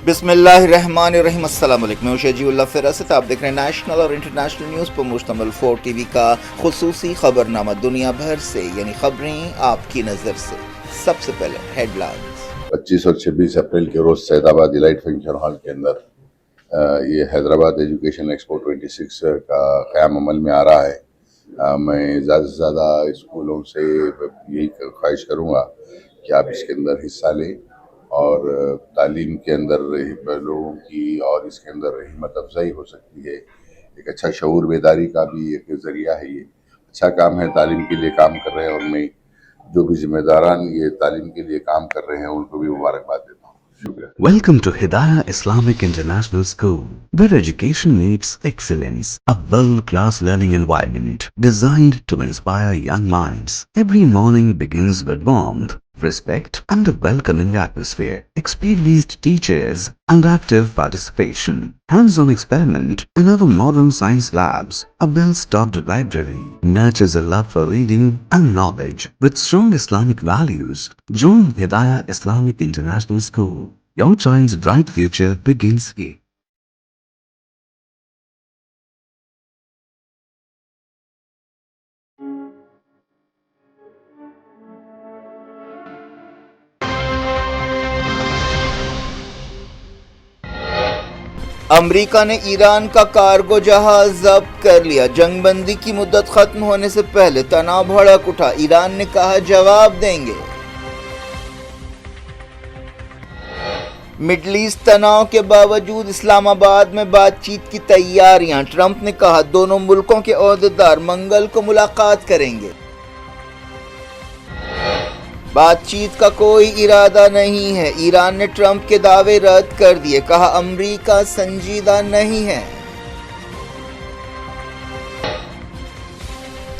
بسم اللہ الرحمن الرحیم۔ السلام علیکم، میں شجیع اللہ فراست، آپ دیکھ رہے ہیں نیشنل اور انٹرنیشنل نیوز پر مشتمل 4 ٹی وی کا خصوصی خبرنامہ دنیا بھر سے، یعنی خبریں آپ کی نظر سے۔ سب سے پہلے ہیڈ لائنز۔ 25 اور 26 اپریل کے روز سید آباد ایلائٹ فنکشن ہال کے اندر یہ حیدرآباد ایجوکیشن ایکسپو 26 کا قیام عمل میں آ رہا ہے۔ میں زیادہ سے زیادہ اسکولوں سے یہی خواہش کروں گا کہ آپ اس کے اندر حصہ لیں اور تعلیم کے اندر لوگوں کی اور اس کے اندر ہمت افزائی ہو سکتی ہے۔ ایک اچھا شعور بیداری کا بھی ایک ذریعہ ہے، یہ اچھا کام ہے، تعلیم کے لیے کام کر رہے ہیں، اور میں جو بھی ذمہ داران یہ تعلیم کے لیے کام کر رہے ہیں ان کو بھی مبارکباد دیتا ہوں۔ شکریہ۔ Welcome to Hidayah Islamic International School, where education meets excellence. A world-class learning environment designed to inspire young minds. Every morning begins with warmth, respect, and a welcoming atmosphere. Experienced teachers and active participation. Hands-on experiment in our modern science labs. A well-stocked library nurtures a love for reading and knowledge. With strong Islamic values, join Hidayah Islamic International School. Your child's bright future begins here. امریکہ نے ایران کا cargo جہاز ضبط کر لیا۔ جنگ بندی کی مدت ختم ہونے سے پہلے تناؤ بھڑک اٹھا، ایران نے کہا جواب دیں گے۔ مڈل ایسٹ تناؤ کے باوجود اسلام آباد میں بات چیت کی تیاریاں، ٹرمپ نے کہا دونوں ملکوں کے عہدیدار منگل کو ملاقات کریں گے۔ بات چیت کا کوئی ارادہ نہیں ہے، ایران نے ٹرمپ کے دعوے رد کر دیے، کہا امریکہ سنجیدہ نہیں ہے۔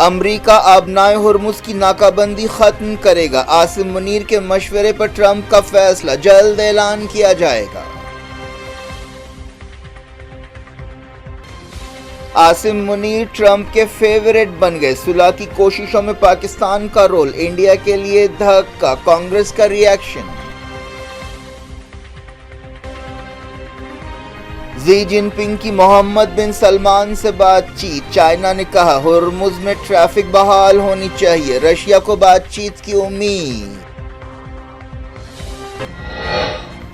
امریکہ آبنائے ہرمز کی ناکہ بندی ختم کرے گا، عاصم منیر کے مشورے پر ٹرمپ کا فیصلہ جلد اعلان کیا جائے گا۔ عاصم منیر ٹرمپ کے فیورٹ بن گئے، صلح کی کوششوں میں پاکستان کا رول، انڈیا کے لیے دھکا، کانگریس کا ری ایکشن۔ ژی جن پنگ کی محمد بن سلمان سے بات چیت، چائنا نے کہا ہرمز میں ٹریفک بحال ہونی چاہیے، رشیا کو بات چیت کی امید۔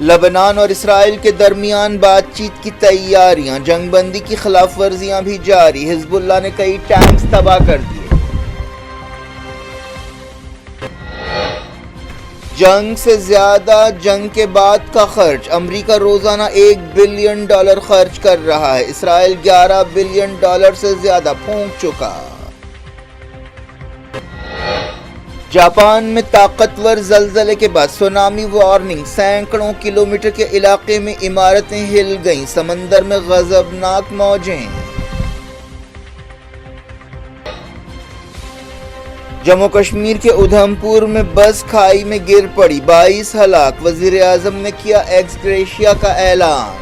لبنان اور اسرائیل کے درمیان بات چیت کی تیاریاں، جنگ بندی کی خلاف ورزیاں بھی جاری، حزب اللہ نے کئی ٹینکس تباہ کر دیے۔ جنگ سے زیادہ جنگ کے بعد کا خرچ، امریکہ روزانہ $1 بلین خرچ کر رہا ہے، اسرائیل $11 بلین سے زیادہ پھونک چکا۔ جاپان میں طاقتور زلزلے کے بعد سونامی وارننگ، سینکڑوں کلومیٹر کے علاقے میں عمارتیں ہل گئیں، سمندر میں غضبناک موجیں۔ جموں کشمیر کے ادھم پور میں بس کھائی میں گر پڑی، 22 ہلاک، وزیر اعظم نے کیا ایکس گریشیا کا اعلان۔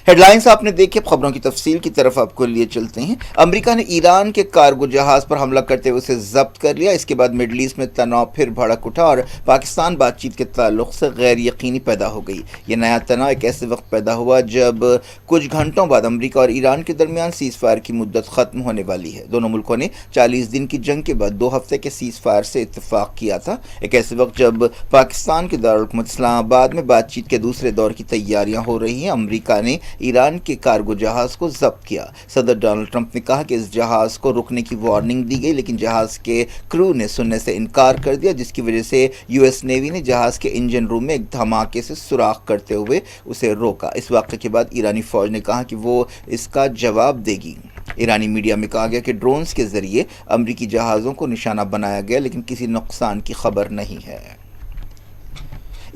ہیڈ لائنز آپ نے دیکھی، اب خبروں کی تفصیل کی طرف آپ کو لیے چلتے ہیں۔ امریکہ نے ایران کے کارگو جہاز پر حملہ کرتے ہوئے اسے ضبط کر لیا، اس کے بعد مڈل ایسٹ میں تناؤ پھر بھڑک اٹھا اور پاکستان بات چیت کے تعلق سے غیر یقینی پیدا ہو گئی۔ یہ نیا تناؤ ایک ایسے وقت پیدا ہوا جب کچھ گھنٹوں بعد امریکہ اور ایران کے درمیان سیز فائر کی مدت ختم ہونے والی ہے۔ دونوں ملکوں نے 40 دن کی جنگ کے بعد 2 ہفتے کے سیز فائر سے اتفاق کیا تھا، ایک ایسے وقت جب پاکستان کے دارالحکومت اسلام آباد میں بات چیت کے دوسرے دور کی تیاریاں ہو رہی ہیں۔ امریکہ نے ایران کے کارگو جہاز کو ضبط کیا۔ صدر ڈونلڈ ٹرمپ نے کہا کہ اس جہاز کو رکنے کی وارننگ دی گئی، لیکن جہاز کے کرو نے سننے سے انکار کر دیا، جس کی وجہ سے یو ایس نیوی نے جہاز کے انجن روم میں ایک دھماکے سے سوراخ کرتے ہوئے اسے روکا۔ اس واقعے کے بعد ایرانی فوج نے کہا کہ وہ اس کا جواب دے گی۔ ایرانی میڈیا میں کہا گیا کہ ڈرونز کے ذریعے امریکی جہازوں کو نشانہ بنایا گیا، لیکن کسی نقصان کی خبر نہیں ہے۔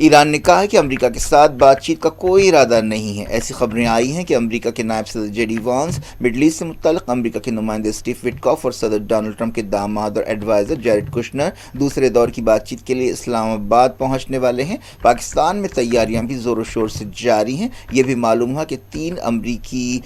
ایران نے کہا ہے کہ امریکہ کے ساتھ بات چیت کا کوئی ارادہ نہیں ہے۔ ایسی خبریں آئی ہیں کہ امریکہ کے نائب صدر J D Vance Middle East سے متعلق امریکہ کے نمائندے اسٹیو وٹکاف اور صدر ڈونلڈ ٹرمپ کے داماد اور ایڈوائزر جیرڈ کشنر دوسرے دور کی بات چیت کے لیے اسلام آباد پہنچنے والے ہیں۔ پاکستان میں تیاریاں بھی زور و شور سے جاری ہیں۔ یہ بھی معلوم ہوا کہ 3 امریکی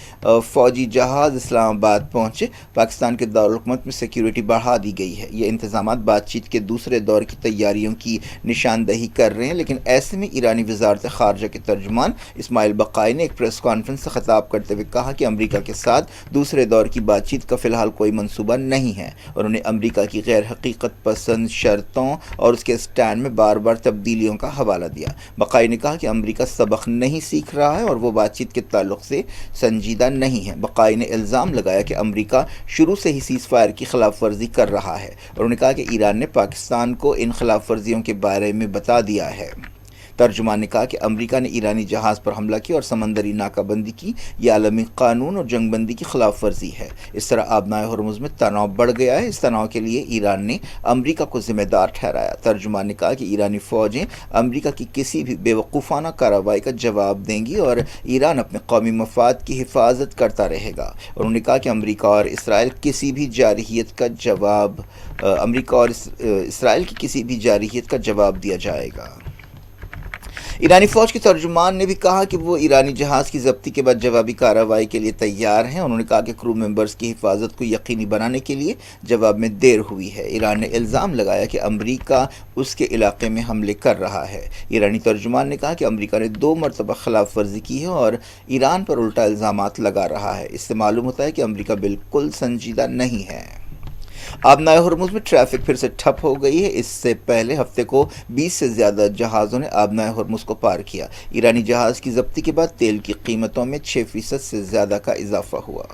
فوجی جہاز اسلام آباد پہنچے۔ پاکستان کے دارالحکومت میں سیکیورٹی بڑھا دی گئی ہے۔ یہ انتظامات بات چیت کے دوسرے دور کی تیاریوں کی نشاندہی کر رہے ہیں، لیکن ایسے میں ایرانی وزارت خارجہ کے ترجمان اسماعیل بقائی نے ایک پریس کانفرنس سے خطاب کرتے ہوئے کہا کہ امریکہ کے ساتھ دوسرے دور کی بات چیت کا فی الحال کوئی منصوبہ نہیں ہے۔ انہوں نے امریکہ کی غیر حقیقت پسند شرطوں اور اس کے اسٹینڈ میں بار بار تبدیلیوں کا حوالہ دیا۔ بقائی نے کہا کہ امریکہ سبق نہیں سیکھ رہا ہے اور وہ بات چیت کے تعلق سے سنجیدہ نہیں ہے۔ بقائی نے الزام لگایا کہ امریکہ شروع سے ہی سیز فائر کی خلاف ورزی کر رہا ہے۔ انہوں نے کہا کہ ایران نے پاکستان کو ان خلاف ورزیوں کے بارے میں بتا دیا ہے۔ ترجمان نے کہا کہ امریکہ نے ایرانی جہاز پر حملہ کیا اور سمندری ناکہ بندی کی۔ یہ عالمی قانون اور جنگ بندی کی خلاف ورزی ہے۔ اس طرح آبنائے ہرمز میں تناؤ بڑھ گیا ہے۔ اس تناؤ کے لیے ایران نے امریکہ کو ذمہ دار ٹھہرایا۔ ترجمان نے کہا کہ ایرانی فوجیں امریکہ کی کسی بھی بے وقوفانہ کارروائی کا جواب دیں گی اور ایران اپنے قومی مفاد کی حفاظت کرتا رہے گا۔ انہوں نے کہا کہ امریکہ اور اسرائیل کی کسی بھی جارحیت کا جواب دیا جائے گا۔ ایرانی فوج کے ترجمان نے بھی کہا کہ وہ ایرانی جہاز کی ضبطی کے بعد جوابی کارروائی کے لیے تیار ہیں۔ انہوں نے کہا کہ کرو ممبرز کی حفاظت کو یقینی بنانے کے لیے جواب میں دیر ہوئی ہے۔ ایران نے الزام لگایا کہ امریکہ اس کے علاقے میں حملے کر رہا ہے۔ ایرانی ترجمان نے کہا کہ امریکہ نے 2 مرتبہ خلاف ورزی کی ہے اور ایران پر الٹا الزامات لگا رہا ہے۔ اس سے معلوم ہوتا ہے کہ امریکہ بالکل سنجیدہ نہیں ہے۔ آبنائے ہرمز میں ٹریفک پھر سے ٹھپ ہو گئی ہے۔ اس سے پہلے ہفتے کو 20 سے زیادہ جہازوں نے آبنائے ہرمز کو پار کیا۔ ایرانی جہاز کی ضبطی کے بعد تیل کی قیمتوں میں 6% سے زیادہ کا اضافہ ہوا۔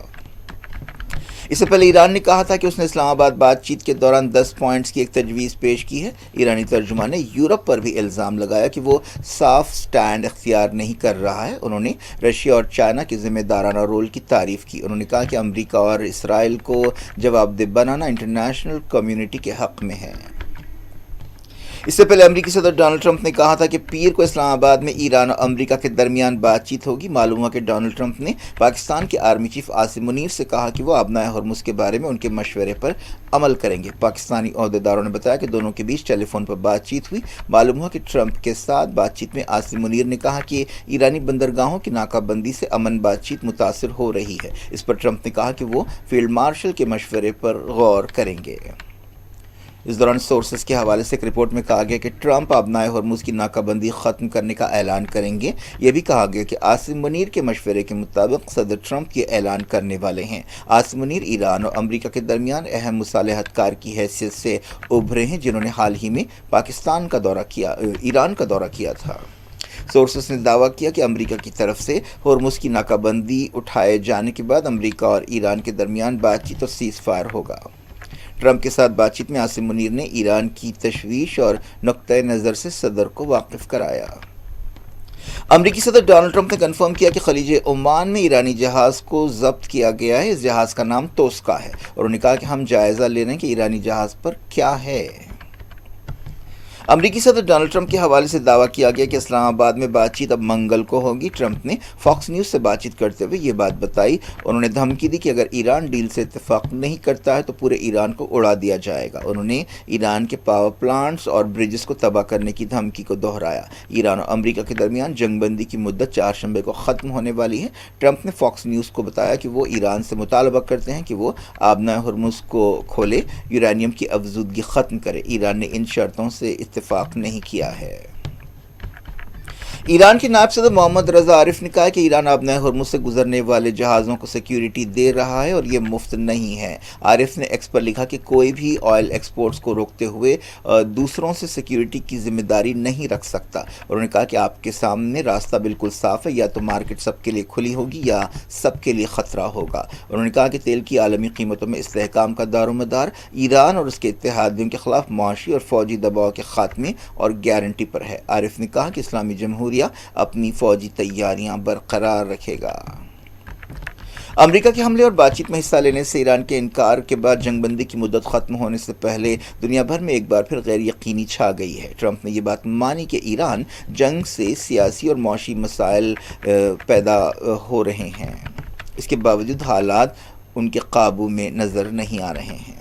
اس سے پہلے ایران نے کہا تھا کہ اس نے اسلام آباد بات چیت کے دوران 10 پوائنٹس کی ایک تجویز پیش کی ہے۔ ایرانی ترجمان نے یورپ پر بھی الزام لگایا کہ وہ صاف سٹینڈ اختیار نہیں کر رہا ہے۔ انہوں نے رشیا اور چائنا کے ذمہ دارانہ رول کی تعریف کی۔ انہوں نے کہا کہ امریکہ اور اسرائیل کو جواب دہ بنانا انٹرنیشنل کمیونٹی کے حق میں ہے۔ اس سے پہلے امریکی صدر ڈونلڈ ٹرمپ نے کہا تھا کہ پیر کو اسلام آباد میں ایران اور امریکہ کے درمیان بات چیت ہوگی۔ معلوم ہوا کہ ڈونلڈ ٹرمپ نے پاکستان کے آرمی چیف عاصم منیر سے کہا کہ وہ آبنائے ہرمز کے بارے میں ان کے مشورے پر عمل کریں گے۔ پاکستانی عہدیداروں نے بتایا کہ دونوں کے بیچ ٹیلی فون پر بات چیت ہوئی۔ معلوم ہوا کہ ٹرمپ کے ساتھ بات چیت میں عاصم منیر نے کہا کہ ایرانی بندرگاہوں کی ناکہ بندی سے امن بات چیت متاثر ہو رہی ہے۔ اس پر ٹرمپ نے کہا کہ وہ فیلڈ مارشل کے مشورے پر غور کریں گے۔ اس دوران سورسز کے حوالے سے ایک رپورٹ میں کہا گیا کہ ٹرمپ آبنائے ہرمز کی ناکہ بندی ختم کرنے کا اعلان کریں گے۔ یہ بھی کہا گیا کہ عاصم منیر کے مشورے کے مطابق صدر ٹرمپ یہ اعلان کرنے والے ہیں۔ عاصم منیر ایران اور امریکہ کے درمیان اہم مصالحت کار کی حیثیت سے ابھرے ہیں، جنہوں نے حال ہی میں ایران کا دورہ کیا تھا۔ سورسز نے دعویٰ کیا کہ امریکہ کی طرف سے ہرمز کی ناکہ بندی اٹھائے جانے کے بعد امریکہ اور ایران کے درمیان بات چیت اور سیز فائر ہوگا۔ ٹرمپ کے ساتھ بات چیت میں عاصم منیر نے ایران کی تشویش اور نقطۂ نظر سے صدر کو واقف کرایا۔ امریکی صدر ڈونلڈ ٹرمپ نے کنفرم کیا کہ خلیج عمان میں ایرانی جہاز کو ضبط کیا گیا ہے۔ اس جہاز کا نام توسکا ہے۔ اور انہوں نے کہا کہ ہم جائزہ لے رہے ہیں کہ ایرانی جہاز پر کیا ہے۔ امریکی صدر ڈونلڈ ٹرمپ کے حوالے سے دعویٰ کیا گیا کہ اسلام آباد میں بات چیت اب منگل کو ہوگی۔ ٹرمپ نے فاکس نیوز سے بات چیت کرتے ہوئے یہ بات بتائی۔ انہوں نے دھمکی دی کہ اگر ایران ڈیل سے اتفاق نہیں کرتا ہے تو پورے ایران کو اڑا دیا جائے گا۔ انہوں نے ایران کے پاور پلانٹس اور بریجز کو تباہ کرنے کی دھمکی کو دہرایا۔ ایران اور امریکہ کے درمیان جنگ بندی کی مدت 4 شنبے کو ختم ہونے والی ہے۔ ٹرمپ نے فاکس نیوز کو بتایا کہ وہ ایران سے مطالبہ کرتے ہیں کہ وہ آبنائے ہرمز کو کھولے، یورینیم کی افزودگی ختم کرے۔ ایران نے ان شرطوں سے اتفاق نہیں کیا ہے۔ ایران کے نائب صدر محمد رضا عارف نے کہا کہ ایران آبنائے ہرمز سے گزرنے والے جہازوں کو سیکیورٹی دے رہا ہے اور یہ مفت نہیں ہے۔ عارف نے ایکس پر لکھا کہ کوئی بھی آئل ایکسپورٹس کو روکتے ہوئے دوسروں سے سیکیورٹی کی ذمہ داری نہیں رکھ سکتا۔ انہوں نے کہا کہ آپ کے سامنے راستہ بالکل صاف ہے، یا تو مارکیٹ سب کے لیے کھلی ہوگی یا سب کے لیے خطرہ ہوگا۔ انہوں نے کہا کہ تیل کی عالمی قیمتوں میں استحکام کا دار و مدار ایران اور اس کے اتحادیوں کے خلاف معاشی اور فوجی دباؤ کے خاتمے اور گارنٹی پر ہے۔ عارف نے کہا کہ اسلامی جمہوریہ اپنی فوجی تیاریاں برقرار رکھے گا۔ امریکہ کے حملے اور بات چیت میں حصہ لینے سے ایران کے انکار کے بعد جنگ بندی کی مدت ختم ہونے سے پہلے دنیا بھر میں ایک بار پھر غیر یقینی چھا گئی ہے۔ ٹرمپ نے یہ بات مانی کہ ایران جنگ سے سیاسی اور معاشی مسائل پیدا ہو رہے ہیں، اس کے باوجود حالات ان کے قابو میں نظر نہیں آ رہے ہیں۔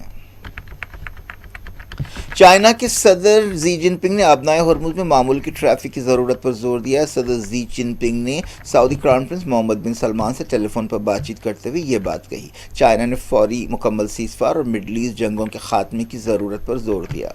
چائنا کے صدر زی جن پنگ نے آبنائے ہرمز میں معمول کی ٹریفک کی ضرورت پر زور دیا ہے۔ صدر زی جن پنگ نے سعودی کراؤن پرنس محمد بن سلمان سے ٹیلی فون پر بات چیت کرتے ہوئے یہ بات کہی۔ چائنا نے فوری مکمل سیز فائر اور مڈل ایسٹ جنگوں کے خاتمے کی ضرورت پر زور دیا۔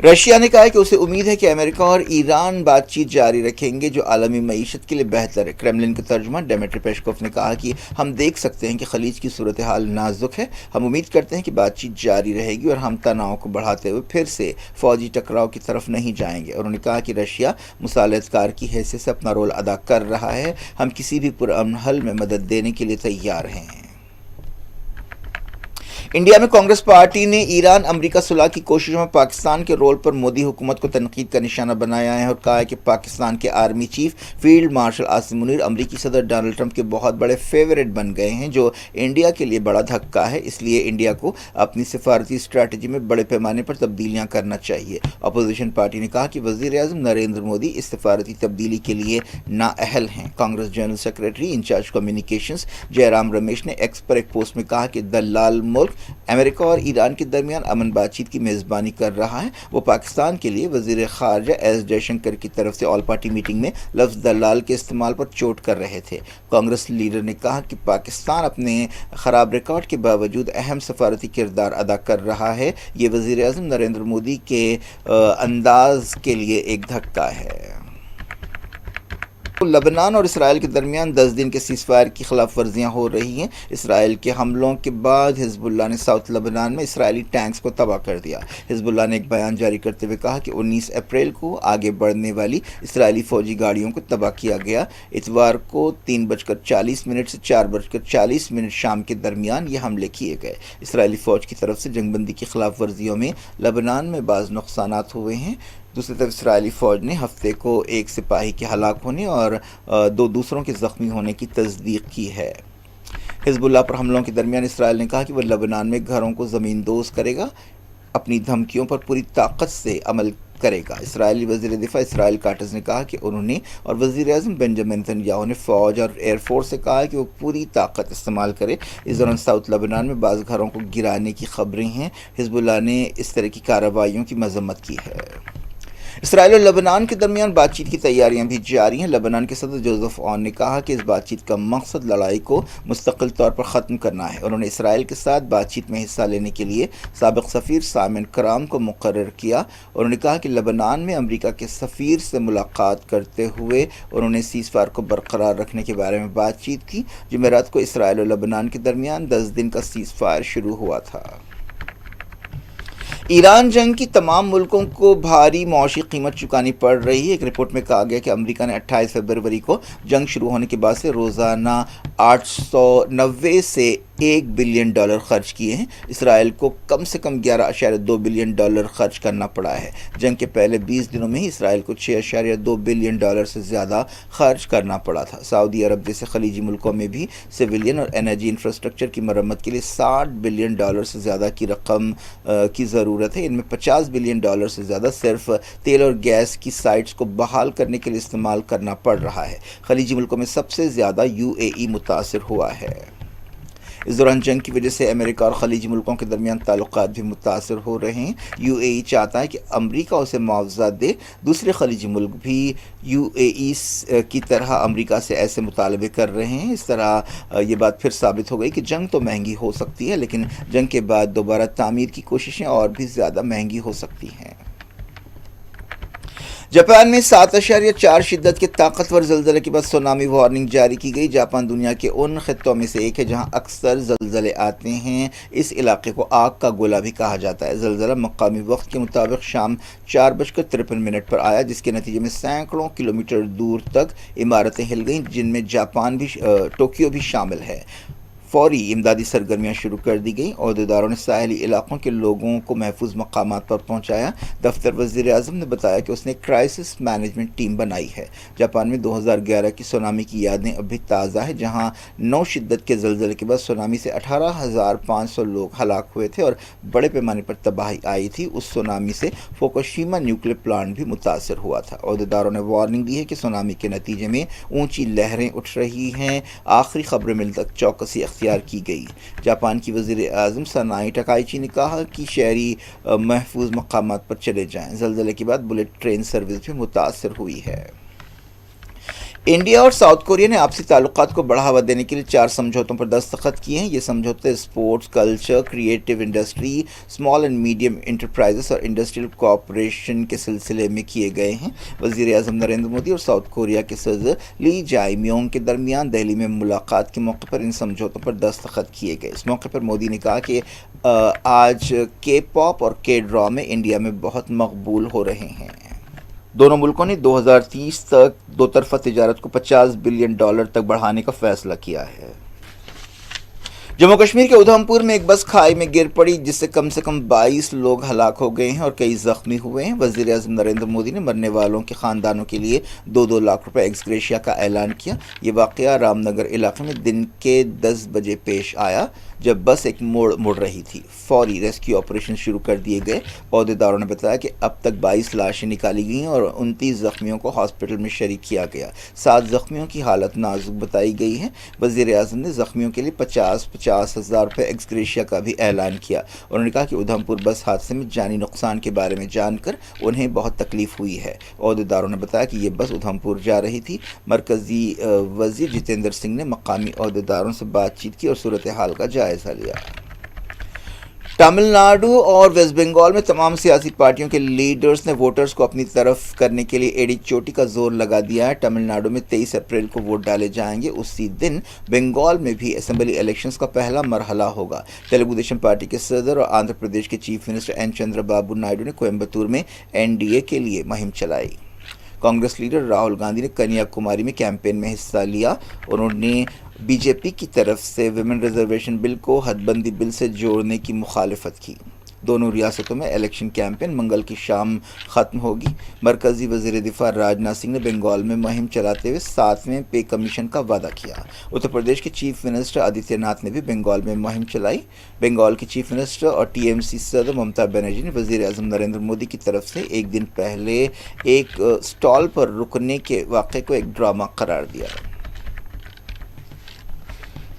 رشیا نے کہا ہے کہ اسے امید ہے کہ امریکہ اور ایران بات چیت جاری رکھیں گے جو عالمی معیشت کے لیے بہتر ہے۔ کرملن کے ترجمہ ڈیمیٹری پیشکوف نے کہا کہ ہم دیکھ سکتے ہیں کہ خلیج کی صورتحال نازک ہے، ہم امید کرتے ہیں کہ بات چیت جاری رہے گی اور ہم تناؤ کو بڑھاتے ہوئے پھر سے فوجی ٹکراؤ کی طرف نہیں جائیں گے۔ انہوں نے کہا کہ رشیا مصالحت کار کی حیثیت سے اپنا رول ادا کر رہا ہے، ہم کسی بھی پرامن حل میں مدد دینے کے لیے تیار ہیں۔ انڈیا میں کانگریس پارٹی نے ایران امریکہ صلح کی کوششوں میں پاکستان کے رول پر مودی حکومت کو تنقید کا نشانہ بنایا ہے اور کہا ہے کہ پاکستان کے army chief field marshal Asim Munir امریکی صدر ڈونلڈ ٹرمپ کے بہت بڑے فیورٹ بن گئے ہیں، جو انڈیا کے لیے بڑا دھکا ہے۔ اس لیے انڈیا کو اپنی سفارتی اسٹریٹجی میں بڑے پیمانے پر تبدیلیاں کرنا چاہیے۔ اپوزیشن پارٹی نے کہا کہ وزیر اعظم نریندر مودی اس سفارتی تبدیلی کے لیے نااہل ہیں۔ Congress general secretary in charge communications Jai Ram Ramesh نے ایکس پر ایک پوسٹ میں کہا کہ دلال ملک امریکہ اور ایران کے درمیان امن بات چیت کی میزبانی کر رہا ہے۔ وہ پاکستان کے لیے وزیر خارجہ ایس جے شنکر کی طرف سے آل پارٹی میٹنگ میں لفظ دلال کے استعمال پر چوٹ کر رہے تھے۔ کانگریس لیڈر نے کہا کہ پاکستان اپنے خراب ریکارڈ کے باوجود اہم سفارتی کردار ادا کر رہا ہے۔ یہ وزیر اعظم نریندر مودی کے انداز کے لیے ایک دھکا ہے۔ لبنان اور اسرائیل کے درمیان 10 دن کے سیز فائر کی خلاف ورزیاں ہو رہی ہیں۔ اسرائیل کے حملوں کے بعد حزب اللہ نے ساؤتھ لبنان میں اسرائیلی ٹینکس کو تباہ کر دیا۔ حزب اللہ نے ایک بیان جاری کرتے ہوئے کہا کہ 19 اپریل کو آگے بڑھنے والی اسرائیلی فوجی گاڑیوں کو تباہ کیا گیا۔ اتوار کو 3:40 سے 4:40 شام کے درمیان یہ حملے کیے گئے۔ اسرائیلی فوج کی طرف سے جنگ بندی کی خلاف ورزیوں میں لبنان میں بعض نقصانات ہوئے ہیں۔ دوسری طرف اسرائیلی فوج نے ہفتے کو ایک سپاہی کے ہلاک ہونے اور 2 دوسروں کے زخمی ہونے کی تصدیق کی ہے۔ حزب اللہ پر حملوں کے درمیان اسرائیل نے کہا کہ وہ لبنان میں گھروں کو زمین دوز کرے گا، اپنی دھمکیوں پر پوری طاقت سے عمل کرے گا۔ اسرائیلی وزیر دفاع اسرائیل کاٹز نے کہا کہ انہوں نے اور وزیر اعظم بنجامن نتنیاہو نے فوج اور ایئر فورس سے کہا کہ وہ پوری طاقت استعمال کرے۔ اس دوران ساؤتھ لبنان میں بعض گھروں کو گرانے کی خبریں ہیں۔ حزب اللہ نے اس طرح کی کارروائیوں کی مذمت کی ہے۔ اسرائیل اور لبنان کے درمیان بات چیت کی تیاریاں بھی جاری ہیں۔ لبنان کے صدر جوزف اون نے کہا کہ اس بات چیت کا مقصد لڑائی کو مستقل طور پر ختم کرنا ہے۔ انہوں نے اسرائیل کے ساتھ بات چیت میں حصہ لینے کے لیے سابق سفیر سائمن کرام کو مقرر کیا۔ انہوں نے کہا کہ لبنان میں امریکہ کے سفیر سے ملاقات کرتے ہوئے انہوں نے سیز فائر کو برقرار رکھنے کے بارے میں بات چیت کی۔ جمعرات کو اسرائیل اور لبنان کے درمیان 10 دن کا سیز فائر شروع ہوا تھا۔ ایران جنگ کی تمام ملکوں کو بھاری معاشی قیمت چکانی پڑ رہی ہے۔ ایک رپورٹ میں کہا گیا کہ امریکہ نے 28 فروری کو جنگ شروع ہونے کے بعد سے روزانہ 890 سے $1 بلین خرچ کیے ہیں۔ اسرائیل کو کم سے کم $11.2 بلین خرچ کرنا پڑا ہے۔ جنگ کے پہلے 20 دنوں میں ہی اسرائیل کو $6.2 بلین سے زیادہ خرچ کرنا پڑا تھا۔ سعودی عرب جیسے خلیجی ملکوں میں بھی سویلین اور انرجی انفراسٹرکچر کی مرمت کے لیے $60 بلین سے زیادہ کی رقم کی ضرورت ہے۔ ان میں $50 بلین سے زیادہ صرف تیل اور گیس کی سائٹس کو بحال کرنے کے لیے استعمال کرنا پڑ رہا ہے۔ خلیجی ملکوں میں سب سے زیادہ UAE متاثر ہوا ہے۔ اس دوران جنگ کی وجہ سے امریکہ اور خلیجی ملکوں کے درمیان تعلقات بھی متاثر ہو رہے ہیں۔ UAE چاہتا ہے کہ امریکہ اسے معاوضہ دے۔ دوسرے خلیجی ملک بھی UAE کی طرح امریکہ سے ایسے مطالبے کر رہے ہیں۔ اس طرح یہ بات پھر ثابت ہو گئی کہ جنگ تو مہنگی ہو سکتی ہے، لیکن جنگ کے بعد دوبارہ تعمیر کی کوششیں اور بھی زیادہ مہنگی ہو سکتی ہیں۔ جاپان میں 7.4 شدت کے طاقتور زلزلے کے بعد سونامی وارننگ جاری کی گئی۔ جاپان دنیا کے ان خطوں میں سے ایک ہے جہاں اکثر زلزلے آتے ہیں۔ اس علاقے کو آگ کا گولہ بھی کہا جاتا ہے۔ زلزلہ مقامی وقت کے مطابق شام 4:53 پر آیا، جس کے نتیجے میں سینکڑوں کلومیٹر دور تک عمارتیں ہل گئیں، جن میں جاپان بھی ٹوکیو بھی شامل ہے۔ فوری امدادی سرگرمیاں شروع کر دی گئیں۔ عہدیداروں نے ساحلی علاقوں کے لوگوں کو محفوظ مقامات پر پہنچایا۔ دفتر وزیر اعظم نے بتایا کہ اس نے ایک کرائسس مینجمنٹ ٹیم بنائی ہے۔ جاپان میں 2011 کی سونامی کی یادیں اب بھی تازہ ہے، جہاں 9 شدت کے زلزلے کے بعد سونامی سے 18,500 لوگ ہلاک ہوئے تھے اور بڑے پیمانے پر تباہی آئی تھی۔ اس سونامی سے فوکوشیما نیوکلیر پلانٹ بھی متاثر ہوا تھا۔ عہدیداروں نے وارننگ دی ہے کہ سونامی کے نتیجے میں اونچی لہریں اٹھ رہی ہیں۔ آخری خبریں ملنے تک چوکسی اختیار کی گئی۔ جاپان کی وزیر اعظم سانائی ٹاکائچی نے کہا کہ شہری محفوظ مقامات پر چلے جائیں۔ زلزلے کے بعد بلٹ ٹرین سروس بھی متاثر ہوئی ہے۔ انڈیا اور ساؤتھ کوریا نے آپسی تعلقات کو بڑھاوا دینے کے لیے 4 سمجھوتوں پر دستخط کیے ہیں۔ یہ سمجھوتے sports, culture, creative industry, small and medium enterprises اور انڈسٹریل کوآپریشن کے سلسلے میں کیے گئے ہیں۔ وزیر اعظم نریندر مودی اور ساؤتھ کوریا کے صدر لی جائے میونگ کے درمیان دہلی میں ملاقات کے موقع پر ان سمجھوتوں پر دستخط کیے گئے۔ اس موقع پر مودی نے کہا کہ آج کے پاپ اور کے ڈرامے انڈیا میں بہت مقبول ہو رہے ہیں۔ دونوں ملکوں نے 2030 تک دو طرفہ تجارت کو $50 بلین تک بڑھانے کا فیصلہ کیا ہے۔ جموں کشمیر کے ادھم پور میں ایک بس کھائی میں گر پڑی، جس سے کم 22 لوگ ہلاک ہو گئے ہیں اور کئی زخمی ہوئے ہیں۔ وزیر اعظم نریندر مودی نے مرنے والوں کے خاندانوں کے لیے 2 لاکھ روپے ایکس گریشیا کا اعلان کیا۔ یہ واقعہ رام نگر علاقے میں دن کے 10 بجے پیش آیا، جب بس ایک موڑ مڑ رہی تھی۔ فوری ریسکیو آپریشن شروع کر دیے گئے۔ عہدیداروں نے بتایا کہ اب تک 22 لاشیں نکالی گئیں اور 29 زخمیوں کو ہاسپٹل میں شریک کیا گیا۔ 7 زخمیوں کی حالت نازک بتائی گئی ہے۔ وزیر اعظم نے زخمیوں کے لیے 50 ہزار روپے ایکس گریشیا کا بھی اعلان کیا۔ انہوں نے کہا کہ ادھم پور بس حادثے میں جانی نقصان کے بارے میں جان کر انہیں بہت تکلیف ہوئی ہے۔ عہدیداروں نے بتایا کہ یہ بس ادھم پور جا رہی تھی۔ مرکزی وزیر جتیندر سنگھ نے مقامی عہدیداروں سے بات چیت کی اور صورتحال کا جائزہ لیا۔ تمل ناڈو اور ویسٹ بنگال میں تمام سیاسی پارٹیوں کے لیڈرز نے ووٹرز کو اپنی طرف کرنے کے لیے ایڑی چوٹی کا زور لگا دیا ہے۔ تمل ناڈو میں 23 اپریل کو ووٹ ڈالے جائیں گے۔ اسی دن بنگال میں بھی اسمبلی الیکشنز کا پہلا مرحلہ ہوگا۔ تیلگو دیشم پارٹی کے صدر اور آندھرا پردیش کے chief minister N Chandra Babu Naidu نے کوئمبتور میں NDA کے لیے مہم چلائی۔ کانگریس لیڈر راہل گاندھی نے کنیا کماری میں کیمپین میں حصہ لیا۔ انہوں نے BJP کی طرف سے ویمن ریزرویشن بل کو حد بندی بل سے جوڑنے کی مخالفت کی۔ دونوں ریاستوں میں الیکشن کیمپین منگل کی شام ختم ہوگی۔ مرکزی وزیر دفاع راجناتھ سنگھ نے بنگال میں مہم چلاتے ہوئے 7ویں پے کمیشن کا وعدہ کیا۔ اتر پردیش کے چیف منسٹر آدتیہ ناتھ نے بھی بنگال میں مہم چلائی۔ بنگال کی چیف منسٹر اور TMC صدر ممتا بنرجی نے وزیر اعظم نریندر مودی کی طرف سے ایک دن پہلے ایک سٹال پر رکنے کے واقعے کو ایک ڈرامہ قرار دیا۔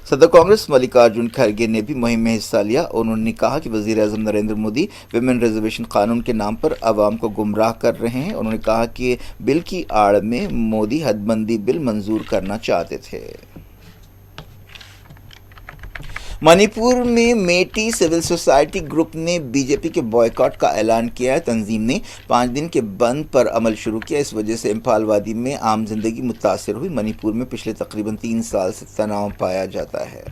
صدر کانگریس ملکارجن کھرگے نے بھی مہم میں حصہ لیا۔ انہوں نے کہا کہ وزیر اعظم نریندر مودی ویمن ریزرویشن قانون کے نام پر عوام کو گمراہ کر رہے ہیں۔ انہوں نے کہا کہ بل کی آڑ میں مودی حد بندی بل منظور کرنا چاہتے تھے۔ منی پور میں میٹی سول سوسائٹی گروپ نے BJP کے بائیکاٹ کا اعلان کیا ہے۔ تنظیم نے 5 دن کے بند پر عمل شروع کیا۔ اس وجہ سے امپھال وادی میں عام زندگی متاثر ہوئی۔ منی پور میں پچھلے تقریباً 3 سال سے تناؤ پایا جاتا ہے۔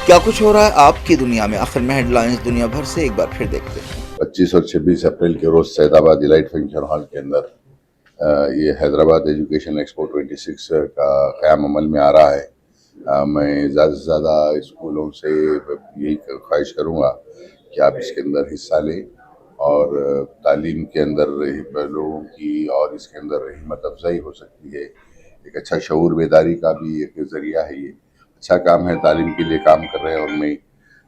کیا کچھ ہو رہا ہے آپ کی دنیا میں؟ آخر میں ہیڈ لائنز دنیا بھر سے ایک بار پھر دیکھتے ہیں۔ 25 اور 26 اپریل کے روز سید آباد ایلائٹ فنکشن ہال کے اندر یہ حیدرآباد ایجوکیشن ایکسپو 26 کا قیام عمل میں آ رہا ہے۔ میں زیادہ سے زیادہ اسکولوں سے یہی خواہش کروں گا کہ آپ اس کے اندر حصہ لیں اور تعلیم کے اندر لوگوں کی اور اس کے اندر ہمت افزائی ہو سکتی ہے۔ ایک اچھا شعور بیداری کا بھی ایک ذریعہ ہے۔ یہ اچھا کام ہے، تعلیم کے لیے کام کر رہے ہیں، اور میں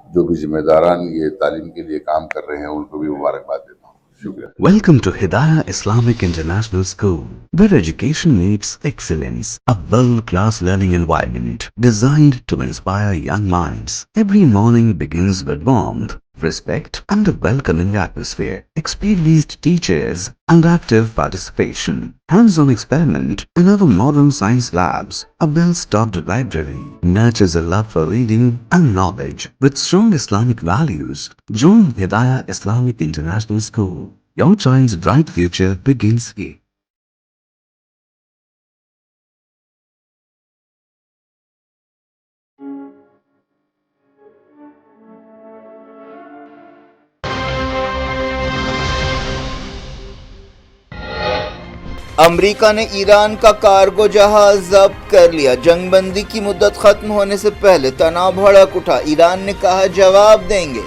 جو بھی ذمہ داران یہ تعلیم کے لیے کام کر رہے ہیں ان کو بھی مبارکباد دیتا ہوں۔ شکریہ۔ Welcome to Hidayah Islamic International School, where education meets excellence. A world-class learning environment designed to inspire young minds. Every morning begins with warmth, respect, and a welcoming atmosphere. Experienced teachers and active participation. Hands-on experiment in our modern science labs. A well-stocked library nurtures a love for reading and knowledge. With strong Islamic values, join Hidayah Islamic International School. Your child's bright future begins here. امریکہ نے ایران کا cargo جہاز ضبط کر لیا، جنگ بندی کی مدت ختم ہونے سے پہلے تناؤ بھڑک اٹھا، ایران نے کہا جواب دیں گے۔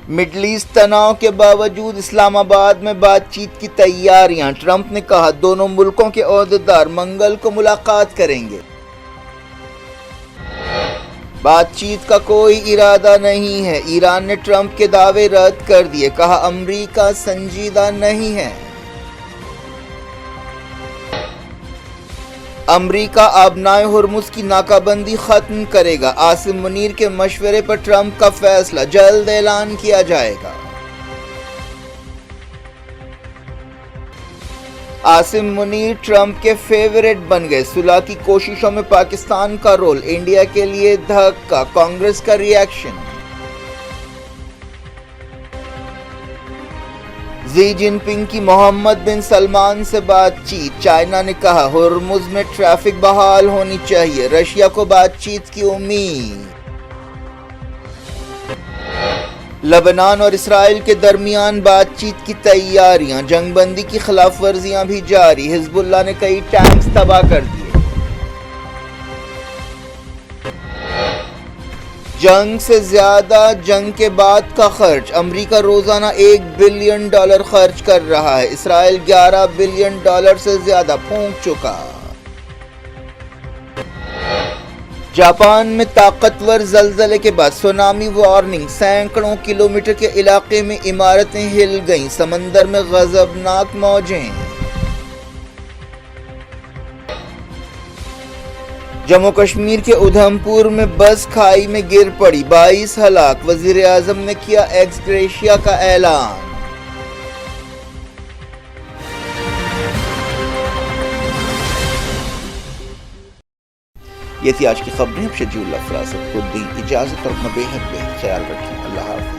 مڈل ایسٹ تناؤ کے باوجود اسلام آباد میں بات چیت کی تیاریاں، ٹرمپ نے کہا دونوں ملکوں کے عہدیدار منگل کو ملاقات کریں گے۔ بات چیت کا کوئی ارادہ نہیں ہے، ایران نے ٹرمپ کے دعوے رد کر دیے، کہا امریکہ سنجیدہ نہیں ہے۔ امریکہ آبنائے ہرمز کی ناکہ بندی ختم کرے گا، عاصم منیر کے مشورے پر ٹرمپ کا فیصلہ جلد اعلان کیا جائے گا۔ عاصم منیر ٹرمپ کے فیورٹ بن گئے، صلح کی کوششوں میں پاکستان کا رول، انڈیا کے لیے دھکا، کانگریس کا ری ایکشن۔ ژی جن پنگ کی محمد بن سلمان سے بات چیت، چائنا نے کہا ہرمز میں ٹریفک بحال ہونی چاہیے، رشیا کو بات چیت کی امید۔ لبنان اور اسرائیل کے درمیان بات چیت کی تیاریاں، جنگ بندی کی خلاف ورزیاں بھی جاری، حزب اللہ نے کئی ٹینکس تباہ کر دیے۔ جنگ سے زیادہ جنگ کے بعد کا خرچ، امریکہ روزانہ $1 بلین خرچ کر رہا ہے، اسرائیل $11 بلین سے زیادہ پھونک چکا۔ جاپان میں طاقتور زلزلے کے بعد سونامی وارننگ، سینکڑوں کلومیٹر کے علاقے میں عمارتیں ہل گئیں، سمندر میں غضبناک موجیں۔ جموں کشمیر کے ادھم پور میں بس کھائی میں گر پڑی، 22 ہلاک، وزیر اعظم نے کیا ایکس گریشیا کا اعلان۔ یہ تھی آج کی خبریں، اب شجیع اللہ فراست کو دیں اجازت اور اپنا بے حد خیال رکھیں، اللہ حافظ۔